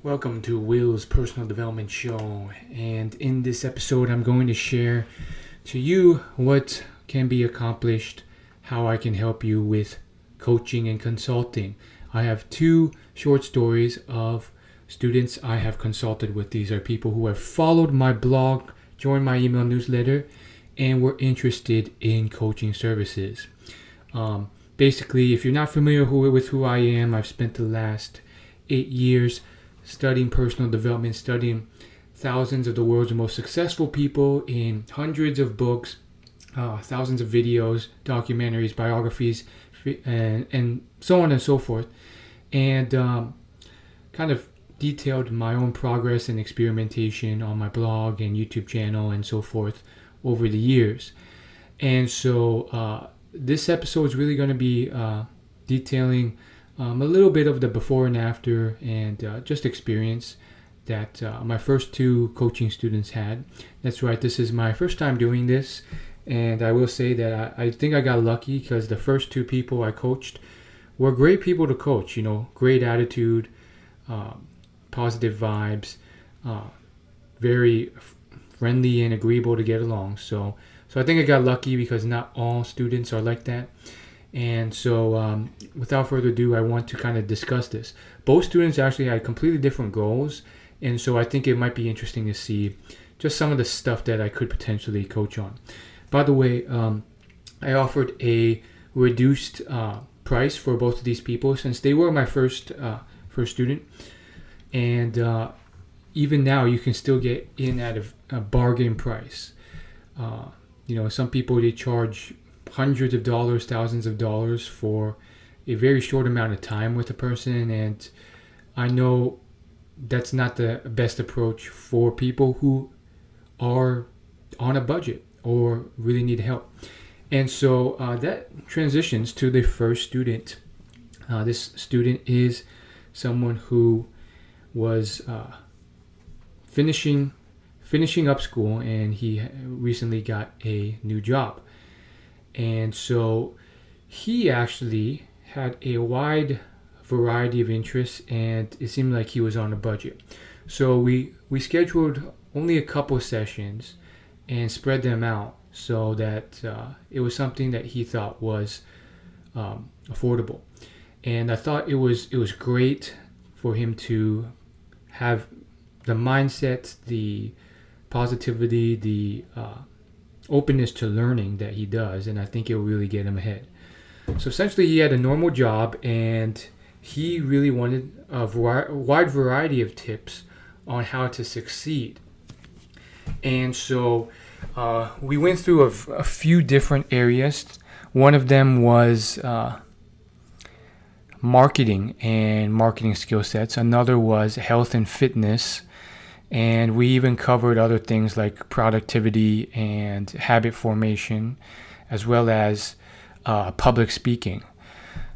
Welcome to Will's Personal Development Show, and in this episode I'm going to share to you what can be accomplished, how I can help you with coaching and consulting. I have two short stories of students I have consulted with. These are people who have followed my blog, joined my email newsletter, and were interested in coaching services. Basically, if you're not familiar with who I am, I've spent the last 8 years studying personal development, studying thousands of the world's most successful people in hundreds of books, thousands of videos, documentaries, biographies, and so on and so forth, and kind of detailed my own progress and experimentation on my blog and YouTube channel and so forth over the years. And so this episode is really going to be detailing a little bit of the before and after, and just experience that my first two coaching students had. That's right, this is my first time doing this, and I will say that I think I got lucky because the first two people I coached were great people to coach. You know, great attitude, positive vibes, very friendly and agreeable to get along. So I think I got lucky because not all students are like that. And so without further ado, I want to kind of discuss this. Both students actually had completely different goals, and so I think it might be interesting to see just some of the stuff that I could potentially coach on. By the way, I offered a reduced price for both of these people since they were my first student, and even now you can still get in at a bargain price. Some people, they charge hundreds of dollars, thousands of dollars for a very short amount of time with a person, and I know that's not the best approach for people who are on a budget or really need help. And so that transitions to the first student. This student is someone who was finishing up school, and he recently got a new job. And so he actually had a wide variety of interests, and it seemed like he was on a budget. So we scheduled only a couple sessions and spread them out so that it was something that he thought was affordable. And I thought it was great for him to have the mindset, the positivity, the openness to learning that he does, and I think it will really get him ahead. So essentially, he had a normal job, and he really wanted a wide variety of tips on how to succeed. And so we went through a few different areas. One of them was marketing and marketing skill sets. Another was health and fitness. And we even covered other things like productivity and habit formation, as well as public speaking.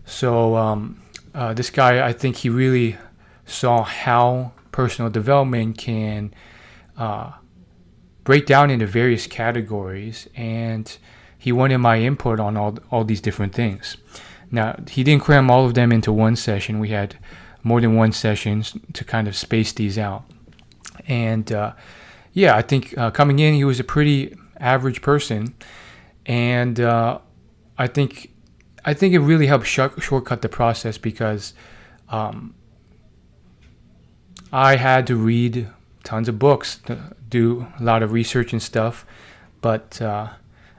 So this guy, I think he really saw how personal development can break down into various categories, and he wanted my input on all these different things. Now, he didn't cram all of them into one session. We had more than one session to kind of space these out. And I think coming in, he was a pretty average person, and I think it really helped shortcut the process because I had to read tons of books, do a lot of research and stuff, but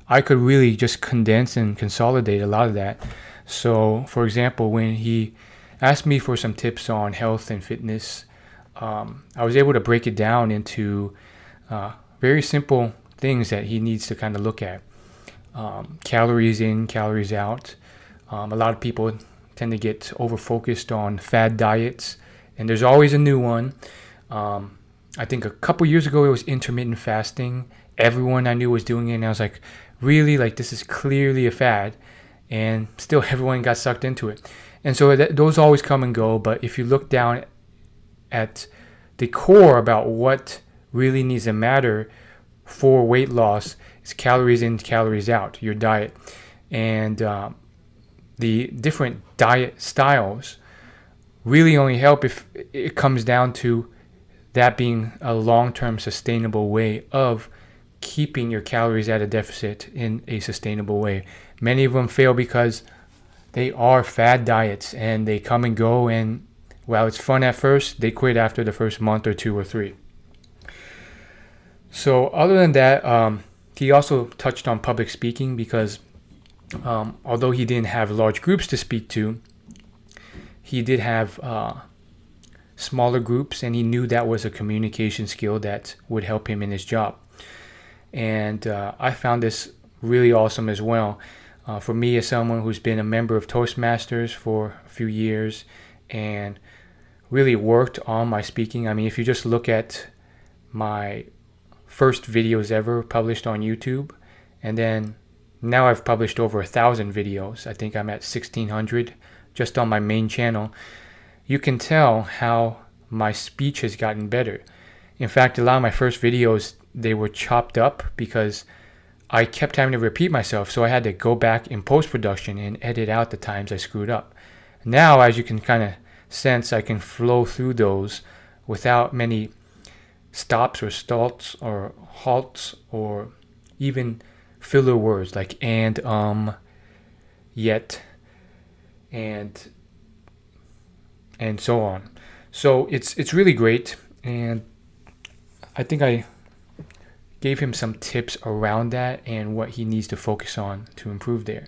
I could really just condense and consolidate a lot of that. So, for example, when he asked me for some tips on health and fitness, I was able to break it down into very simple things that he needs to kind of look at. Calories in, calories out. A lot of people tend to get over-focused on fad diets, and there's always a new one. I think a couple years ago it was intermittent fasting. Everyone I knew was doing it, and I was like, really? Like, this is clearly a fad, and still everyone got sucked into it. And so those always come and go, but if you look down at the core about what really needs to matter for weight loss, is calories in, calories out, your diet. And the different diet styles really only help if it comes down to that being a long-term sustainable way of keeping your calories at a deficit in a sustainable way. Many of them fail because they are fad diets and they come and go, and while it's fun at first, they quit after the first month or 2 or 3. So other than that, he also touched on public speaking because although he didn't have large groups to speak to, he did have smaller groups, and he knew that was a communication skill that would help him in his job. And I found this really awesome as well. For me, as someone who's been a member of Toastmasters for a few years and really worked on my speaking. I mean, if you just look at my first videos ever published on YouTube, and then now I've published over 1,000 videos. I think I'm at 1,600 just on my main channel. You can tell how my speech has gotten better. In fact, a lot of my first videos, they were chopped up because I kept having to repeat myself, so I had to go back in post-production and edit out the times I screwed up. Now, as you can kind of sense, I can flow through those without many stops or stalls or halts or even filler words like and, yet, and so on. So it's really great, and I think I gave him some tips around that and what he needs to focus on to improve there.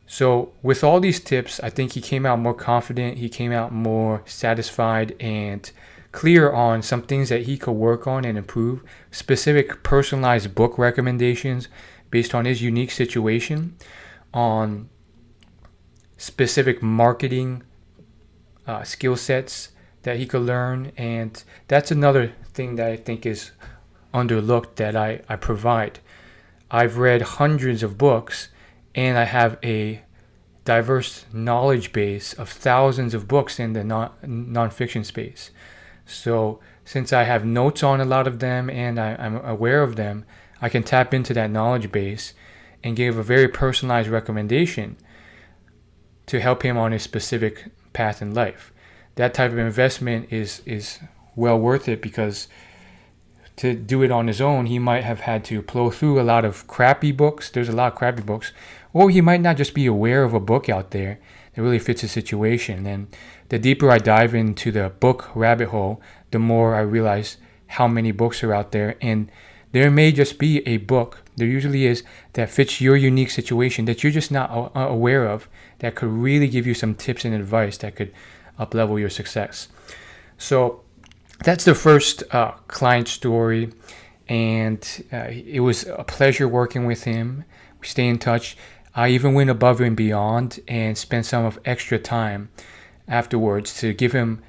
So with all these tips, I think he came out more confident, he came out more satisfied and clear on some things that he could work on and improve, specific personalized book recommendations based on his unique situation, on specific marketing skill sets that he could learn. And that's another thing that I think is underlooked that I provide. I've read hundreds of books, and I have a diverse knowledge base of thousands of books in the nonfiction space. So since I have notes on a lot of them and I'm aware of them, I can tap into that knowledge base and give a very personalized recommendation to help him on his specific path in life. That type of investment is well worth it, because to do it on his own, he might have had to plow through a lot of crappy books. There's a lot of crappy books. Or he might not just be aware of a book out there that really fits his situation. And the deeper I dive into the book rabbit hole, the more I realize how many books are out there. And there may just be a book, there usually is, that fits your unique situation that you're just not aware of, that could really give you some tips and advice that could up-level your success. So that's the first client story, and it was a pleasure working with him. We stay in touch. I even went above and beyond and spent some of extra time afterwards to give him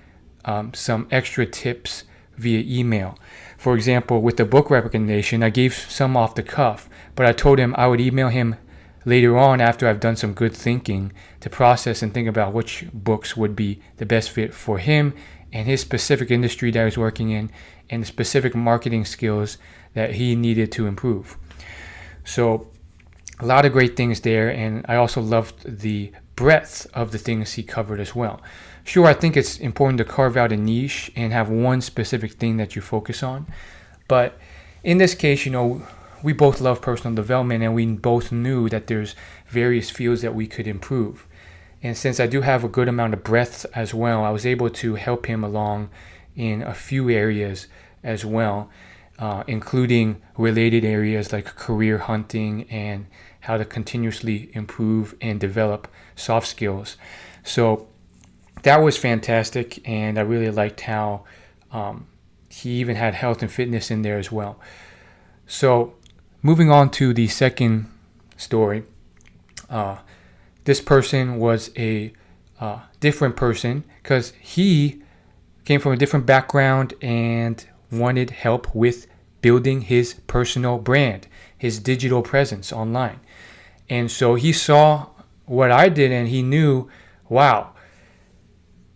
some extra tips via email. For example, with the book recommendation, I gave some off the cuff, but I told him I would email him later on after I've done some good thinking to process and think about which books would be the best fit for him and his specific industry that I was working in, and the specific marketing skills that he needed to improve. So a lot of great things there, and I also loved the breadth of the things he covered as well. Sure, I think it's important to carve out a niche and have one specific thing that you focus on, but in this case, we both love personal development, and we both knew that there's various fields that we could improve. And since I do have a good amount of breadth as well, I was able to help him along in a few areas as well, including related areas like career hunting and how to continuously improve and develop soft skills. So that was fantastic, and I really liked how he even had health and fitness in there as well. So moving on to the second story, this person was a different person because he came from a different background and wanted help with building his personal brand, his digital presence online. And so he saw what I did, and he knew, wow,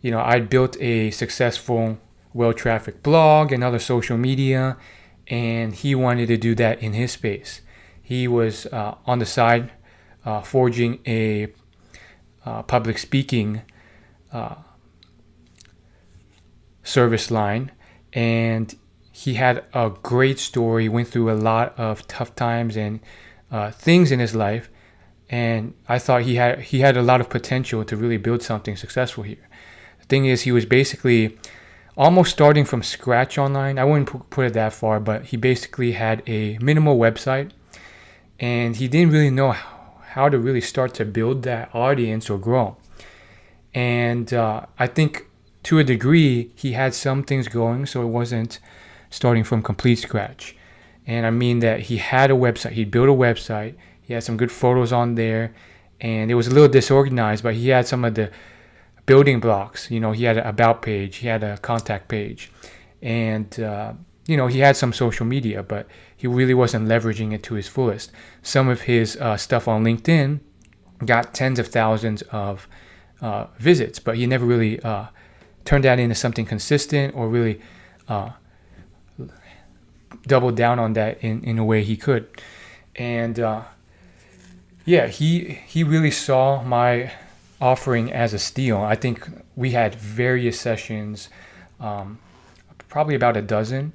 I'd built a successful, well-trafficked blog and other social media, and he wanted to do that in his space. He was on the side forging a public speaking service line, and he had a great story, went through a lot of tough times and things in his life, and I thought he had a lot of potential to really build something successful here. The thing is, he was basically almost starting from scratch online. I wouldn't put it that far, but he basically had a minimal website, and he didn't really know how to really start to build that audience or grow. And I think to a degree, he had some things going, so it wasn't starting from complete scratch. And I mean that he had a website, he built a website, he had some good photos on there, and it was a little disorganized, but he had some of the building blocks. He had an about page, he had a contact page, and he had some social media, but he really wasn't leveraging it to his fullest. Some of his stuff on LinkedIn got tens of thousands of visits, but he never really turned that into something consistent or really doubled down on that in a way he could. And he really saw my offering as a steal. I think we had various sessions, probably about a dozen,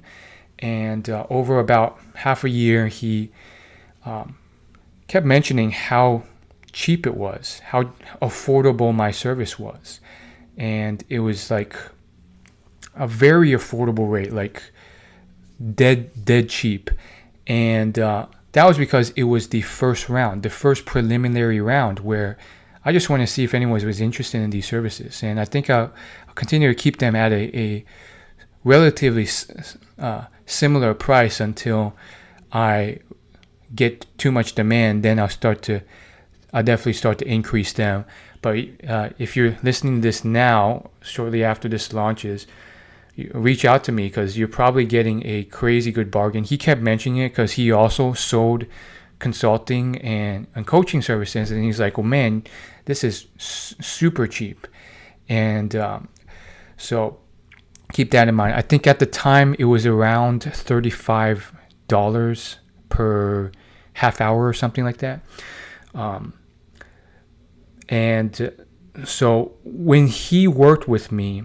and over about half a year he kept mentioning how cheap it was, how affordable my service was. And it was like a very affordable rate, like dead cheap. And that was because it was the first round, the first preliminary round, where I just want to see if anyone was interested in these services. And I think I'll continue to keep them at a relatively similar price until I get too much demand. Then I'll definitely start to increase them. But if you're listening to this now, shortly after this launches, reach out to me, because you're probably getting a crazy good bargain. He kept mentioning it because he also sold consulting and coaching services, and he's like, "Oh man, this is super cheap." And so keep that in mind. I think at the time it was around $35 per half hour or something like that. And so when he worked with me,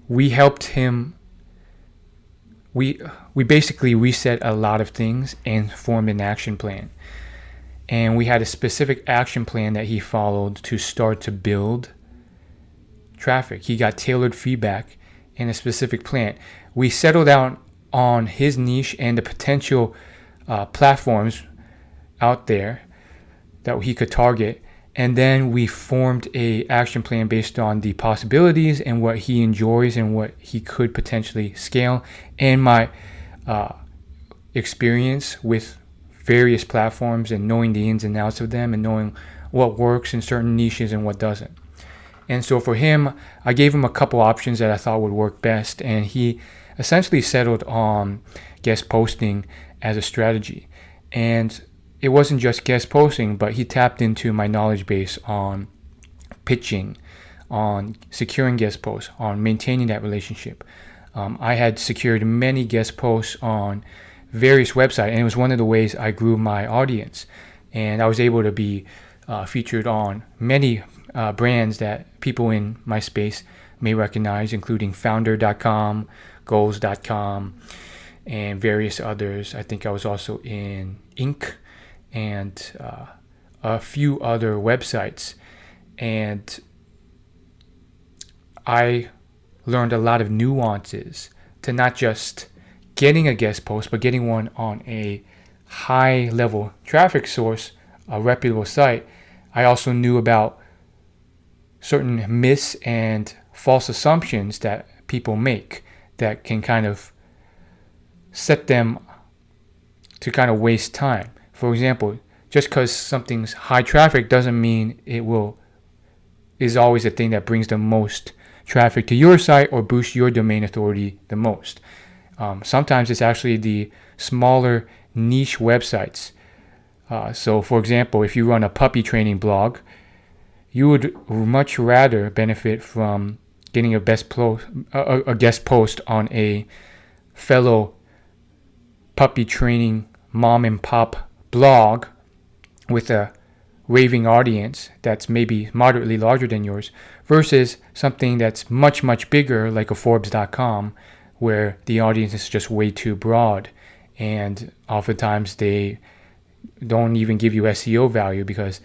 we helped him. We basically reset a lot of things and formed an action plan. And we had a specific action plan that he followed to start to build traffic. He got tailored feedback and a specific plan. We settled down on his niche and the potential platforms out there that he could target. And then we formed a action plan based on the possibilities and what he enjoys and what he could potentially scale, and my experience with various platforms and knowing the ins and outs of them and knowing what works in certain niches and what doesn't. And so for him, I gave him a couple options that I thought would work best, and he essentially settled on guest posting as a strategy. And it wasn't just guest posting, but he tapped into my knowledge base on pitching, on securing guest posts, on maintaining that relationship. I had secured many guest posts on various websites, and it was one of the ways I grew my audience. And I was able to be featured on many brands that people in my space may recognize, including founder.com, goals.com, and various others. I think I was also in Inc. and a few other websites. And I learned a lot of nuances to not just getting a guest post, but getting one on a high level traffic source, a reputable site. I also knew about certain myths and false assumptions that people make that can kind of set them to kind of waste time. For example, just because something's high traffic doesn't mean is always the thing that brings the most traffic to your site or boosts your domain authority the most. Sometimes it's actually the smaller niche websites. So for example, if you run a puppy training blog, you would much rather benefit from getting a guest post on a fellow puppy training mom and pop blog with a raving audience that's maybe moderately larger than yours versus something that's much, much bigger like a Forbes.com where the audience is just way too broad. And oftentimes they don't even give you SEO value because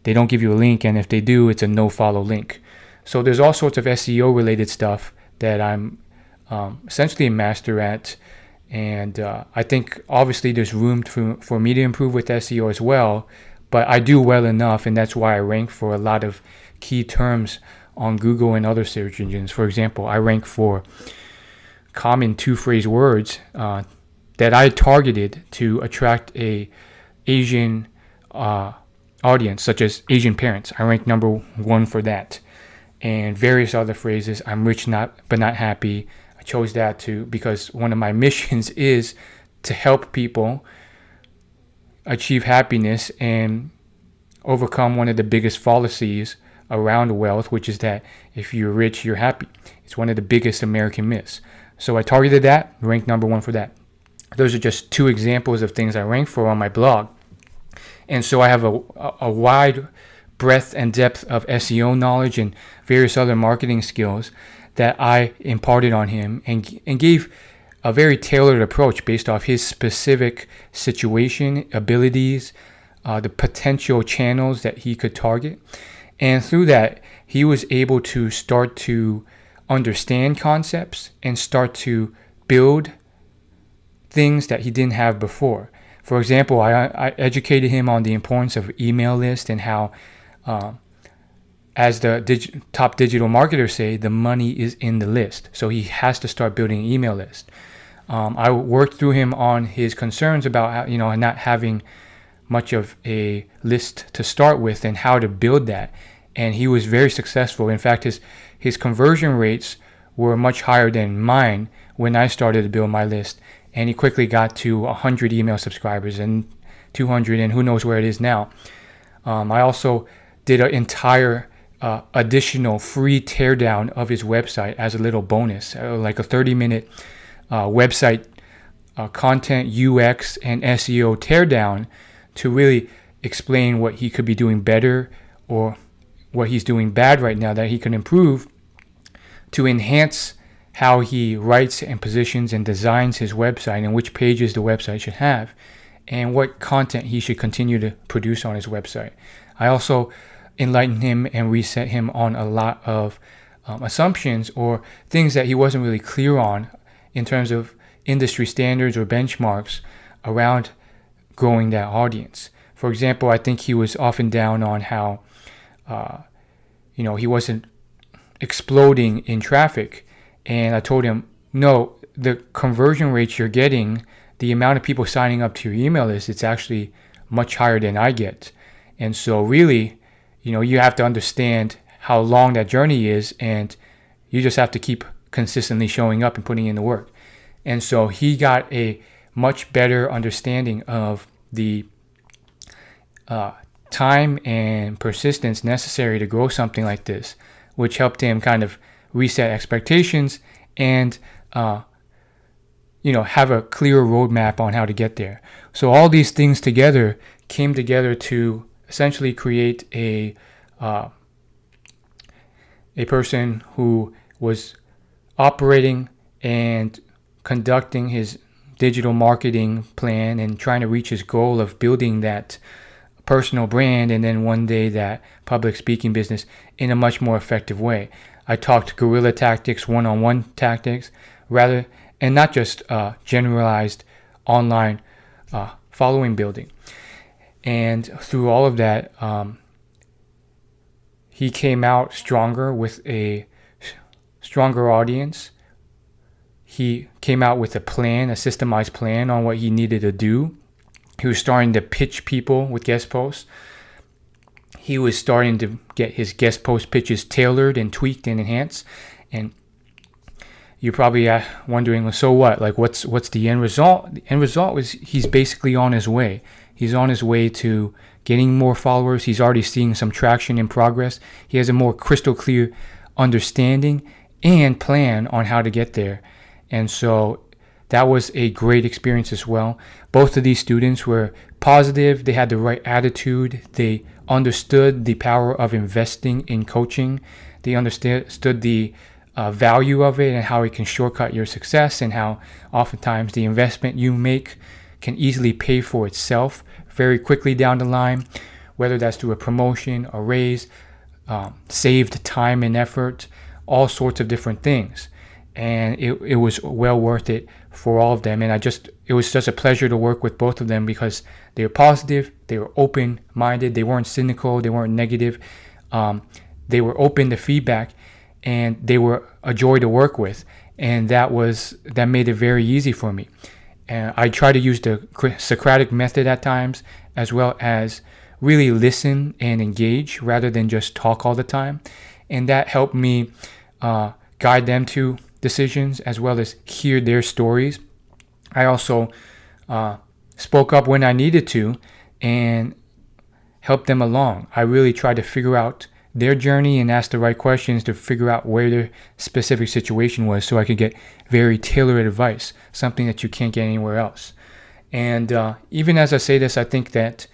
they don't give you a link. And if they do, it's a no follow link. So there's all sorts of SEO related stuff that I'm essentially a master at. And I think obviously there's room for me to improve with SEO as well. But I do well enough, and that's why I rank for a lot of key terms on Google and other search engines. For example, I rank for common two-phrase words that I targeted to attract a Asian audience, such as Asian parents. I rank number 1 for that. And various other phrases. I'm rich but not happy. I chose that because one of my missions is to help people achieve happiness and overcome one of the biggest fallacies around wealth, which is that if you're rich, you're happy. It's one of the biggest American myths. So I targeted that, ranked number 1 for that. Those are just 2 examples of things I rank for on my blog. And so I have a wide breadth and depth of SEO knowledge and various other marketing skills that I imparted on him and gave a very tailored approach based off his specific situation, abilities, the potential channels that he could target. And through that, he was able to start to understand concepts and start to build things that he didn't have before. For example, I educated him on the importance of email list and how, as the top digital marketers say, the money is in the list. So he has to start building an email list. I worked through him on his concerns about not having much of a list to start with and how to build that. And he was very successful. In fact, his conversion rates were much higher than mine when I started to build my list. And he quickly got to 100 email subscribers and 200 and who knows where it is now. I also did an entire additional free teardown of his website as a little bonus, like a 30-minute website content, UX, and SEO teardown to really explain what he could be doing better or what he's doing bad right now that he can improve to enhance how he writes and positions and designs his website and which pages the website should have and what content he should continue to produce on his website. I also enlightened him and reset him on a lot of assumptions or things that he wasn't really clear on in terms of industry standards or benchmarks around growing that audience. For example, I think he was often down on how he wasn't exploding in traffic. And I told him, no, the conversion rates you're getting, the amount of people signing up to your email list, it's actually much higher than I get. And so really, you have to understand how long that journey is, and you just have to keep consistently showing up and putting in the work. And so he got a much better understanding of the time and persistence necessary to grow something like this, which helped him kind of reset expectations and have a clear roadmap on how to get there. So all these things together came together to essentially create a person who was operating and conducting his digital marketing plan and trying to reach his goal of building that personal brand and then one day that public speaking business in a much more effective way. I talked guerrilla tactics, one-on-one tactics, rather, and not just generalized online following building. And through all of that, he came out stronger with a stronger audience. He came out with a plan, a systemized plan on what he needed to do. He was starting to pitch people with guest posts. He was starting to get his guest post pitches tailored and tweaked and enhanced. And you're probably wondering, so what? Like, what's the end result? The end result is he's basically on his way. He's on his way to getting more followers. He's already seeing some traction and progress. He has a more crystal clear understanding and plan on how to get there. And so that was a great experience as well. Both of these students were positive. They had the right attitude. They understood the power of investing in coaching. They understood the value of it and how it can shortcut your success, and how oftentimes the investment you make can easily pay for itself very quickly down the line, whether that's through a promotion, a raise, saved time and effort, all sorts of different things. And it was well worth it for all of them. And it was just a pleasure to work with both of them, because they were positive, they were open-minded, they weren't cynical, they weren't negative. They were open to feedback, and they were a joy to work with. And that made it very easy for me. And I try to use the Socratic method at times, as well as really listen and engage rather than just talk all the time. And that helped me guide them to decisions, as well as hear their stories. I also spoke up when I needed to and helped them along. I really tried to figure out their journey and ask the right questions to figure out where their specific situation was, so I could get very tailored advice, something that you can't get anywhere else. And even as I say this, I think that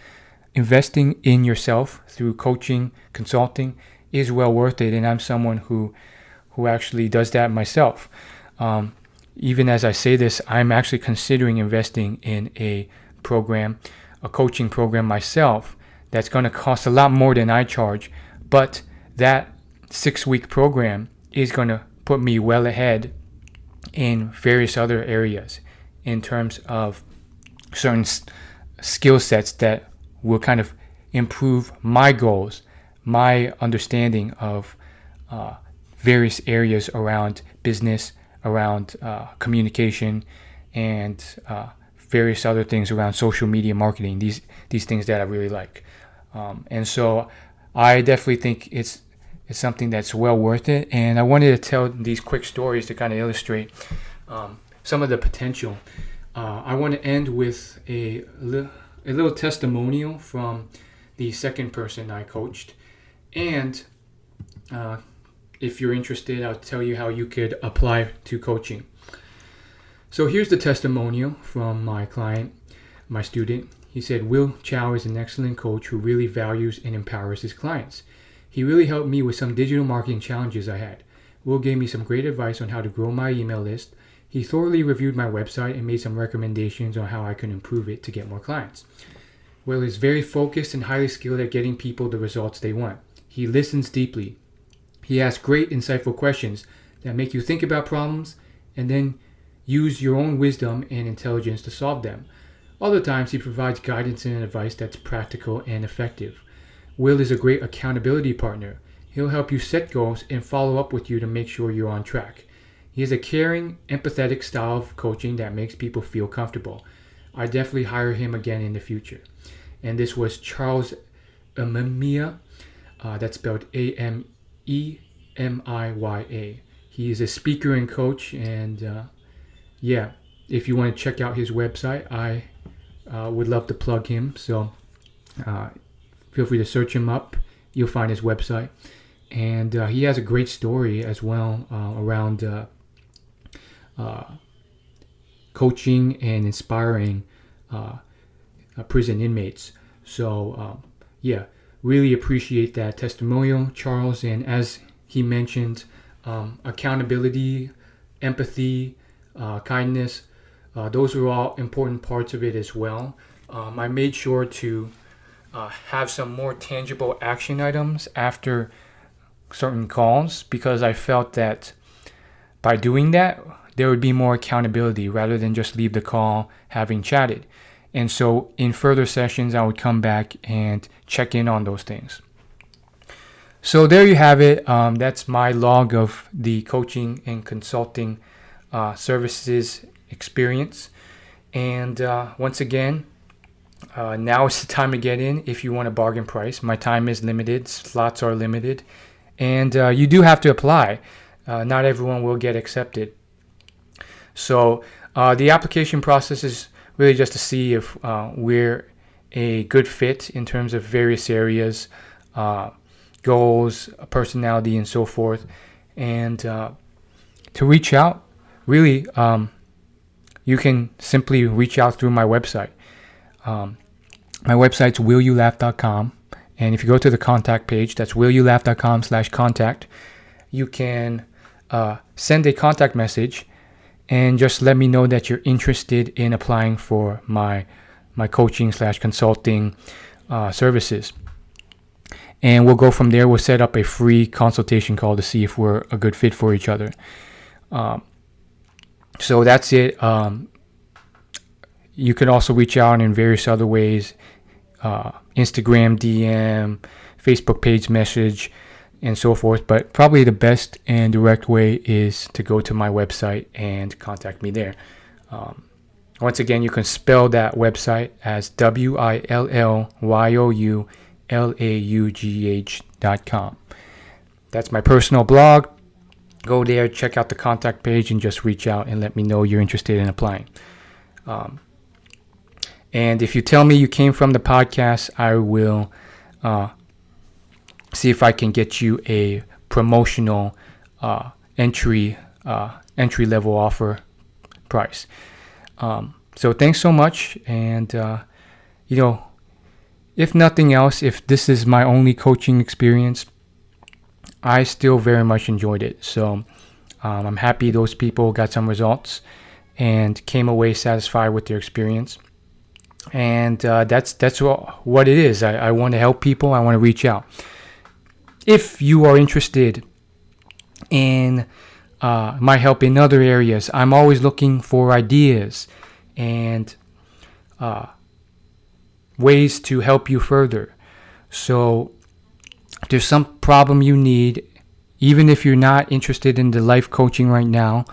investing in yourself through coaching, consulting is well worth it. And I'm someone who actually does that myself. Even as I say this, I'm actually considering investing in a coaching program myself, that's going to cost a lot more than I charge. But that 6-week program is going to put me well ahead in various other areas in terms of certain skill sets that will kind of improve my goals, my understanding of various areas around business, around communication, and various other things around social media marketing, these things that I really like. And so I definitely think it's something that's well worth it. And I wanted to tell these quick stories to kind of illustrate some of the potential. I want to end with a little testimonial from the second person I coached. And if you're interested, I'll tell you how you could apply to coaching. So here's the testimonial from my client, my student. He said, Will Chow is an excellent coach who really values and empowers his clients. He really helped me with some digital marketing challenges I had. Will gave me some great advice on how to grow my email list. He thoroughly reviewed my website and made some recommendations on how I can improve it to get more clients. Will is very focused and highly skilled at getting people the results they want. He listens deeply. He asks great, insightful questions that make you think about problems and then use your own wisdom and intelligence to solve them. Other times, he provides guidance and advice that's practical and effective. Will is a great accountability partner. He'll help you set goals and follow up with you to make sure you're on track. He has a caring, empathetic style of coaching that makes people feel comfortable. I definitely hire him again in the future. And this was Charles Amemiya. That's spelled Amemiya. He is a speaker and coach. And if you want to check out his website, I would love to plug him. So feel free to search him up. You'll find his website. And he has a great story as well around coaching and inspiring prison inmates. So really appreciate that testimonial, Charles. And as he mentioned, accountability, empathy, kindness, those are all important parts of it as well. I made sure to have some more tangible action items after certain calls, because I felt that by doing that, there would be more accountability rather than just leave the call having chatted. And so in further sessions, I would come back and check in on those things. So there you have it. That's my log of the coaching and consulting services experience. And once again, now is the time to get in if you want a bargain price. My time is limited. Slots are limited. And you do have to apply. Not everyone will get accepted. So the application process is really just to see if we're a good fit in terms of various areas, goals, personality, and so forth. And to reach out, really, you can simply reach out through my website. My website's willyoulaugh.com, And if you go to the contact page, that's willyoulaugh.com/contact, you can send a contact message and just let me know that you're interested in applying for my coaching/consulting services. And we'll go from there. We'll set up a free consultation call to see if we're a good fit for each other. So that's it. You can also reach out in various other ways. Instagram DM, Facebook page message, and so forth. But probably the best and direct way is to go to my website and contact me there. Once again, you can spell that website as WILLYOULAUGH.com. That's my personal blog. Go there, check out the contact page, and just reach out and let me know you're interested in applying. And if you tell me you came from the podcast, I will see if I can get you a promotional entry level offer price. So thanks so much. And if nothing else, if this is my only coaching experience, I still very much enjoyed it. So I'm happy those people got some results and came away satisfied with their experience. And that's what it is. I want to help people. I want to reach out. If you are interested in my help in other areas, I'm always looking for ideas and ways to help you further. So if there's some problem you need, even if you're not interested in the life coaching right now,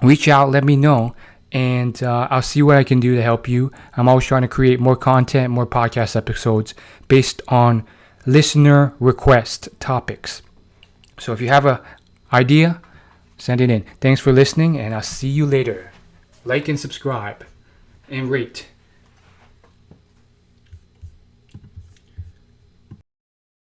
reach out, let me know, and I'll see what I can do to help you. I'm always trying to create more content, more podcast episodes based on listener request topics. So if you have an idea, send it in. Thanks for listening, and I'll see you later. Like and subscribe and rate.